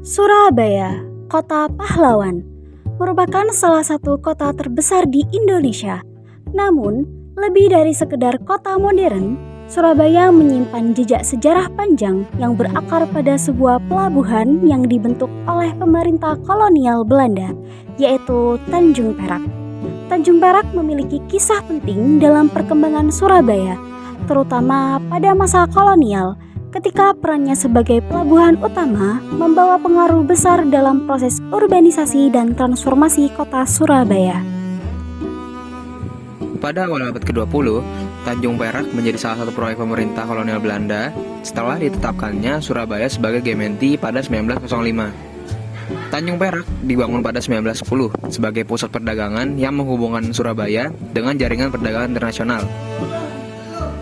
Surabaya, kota pahlawan, merupakan salah satu kota terbesar di Indonesia. Namun, lebih dari sekedar kota modern, Surabaya menyimpan jejak sejarah panjang yang berakar pada sebuah pelabuhan yang dibentuk oleh pemerintah kolonial Belanda, yaitu Tanjung Perak. Tanjung Perak memiliki kisah penting dalam perkembangan Surabaya, terutama pada masa kolonial, ketika perannya sebagai pelabuhan utama membawa pengaruh besar dalam proses urbanisasi dan transformasi kota Surabaya. Pada awal abad ke-20, Tanjung Perak menjadi salah satu proyek pemerintah kolonial Belanda setelah ditetapkannya Surabaya sebagai Gemeente pada 1905. Tanjung Perak dibangun pada 1910 sebagai pusat perdagangan yang menghubungkan Surabaya dengan jaringan perdagangan internasional.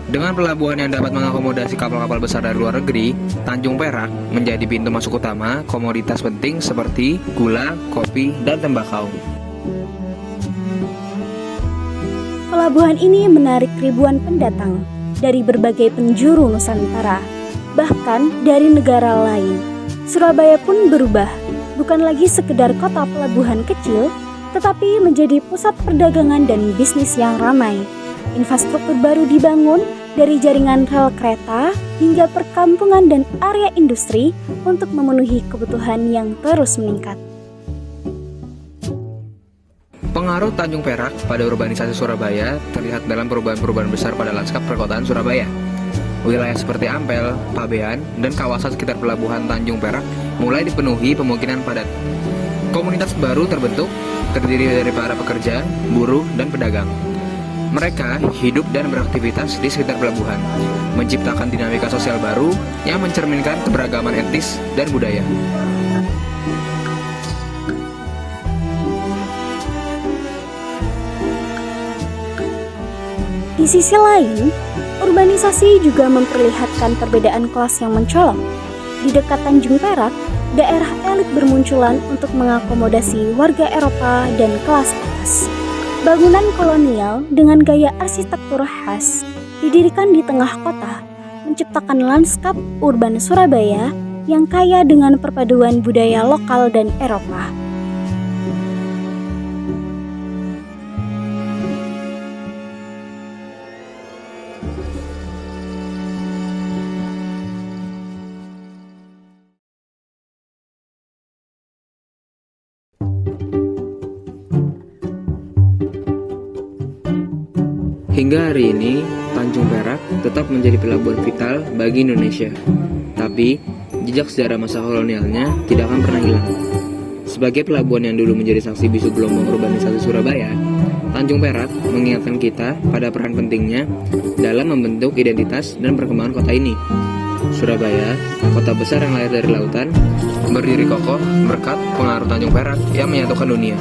Dengan pelabuhan yang dapat mengakomodasi kapal-kapal besar dari luar negeri, Tanjung Perak menjadi pintu masuk utama komoditas penting seperti gula, kopi, dan tembakau. Pelabuhan ini menarik ribuan pendatang dari berbagai penjuru Nusantara, bahkan dari negara lain. Surabaya pun berubah, bukan lagi sekedar kota pelabuhan kecil, tetapi menjadi pusat perdagangan dan bisnis yang ramai. Infrastruktur baru dibangun, dari jaringan rel kereta hingga perkampungan dan area industri untuk memenuhi kebutuhan yang terus meningkat. Pengaruh Tanjung Perak pada urbanisasi Surabaya terlihat dalam perubahan-perubahan besar pada lanskap perkotaan Surabaya. Wilayah seperti Ampel, Pabean, dan kawasan sekitar pelabuhan Tanjung Perak mulai dipenuhi pemukiman padat. Komunitas baru terbentuk, terdiri dari para pekerja, buruh, dan pedagang. Mereka hidup dan beraktivitas di sekitar pelabuhan, menciptakan dinamika sosial baru yang mencerminkan keberagaman etnis dan budaya. Di sisi lain, urbanisasi juga memperlihatkan perbedaan kelas yang mencolok. Di dekat Tanjung Perak, daerah elit bermunculan untuk mengakomodasi warga Eropa dan kelas atas. Bangunan kolonial dengan gaya arsitektur khas didirikan di tengah kota, menciptakan lanskap urban Surabaya yang kaya dengan perpaduan budaya lokal dan Eropa. Hingga hari ini, Tanjung Perak tetap menjadi pelabuhan vital bagi Indonesia. Tapi, jejak sejarah masa kolonialnya tidak akan pernah hilang. Sebagai pelabuhan yang dulu menjadi saksi bisu gelombang urbanisasi Surabaya, Tanjung Perak mengingatkan kita pada peran pentingnya dalam membentuk identitas dan perkembangan kota ini. Surabaya, kota besar yang lahir dari lautan, berdiri kokoh berkat pengaruh Tanjung Perak yang menyatukan dunia.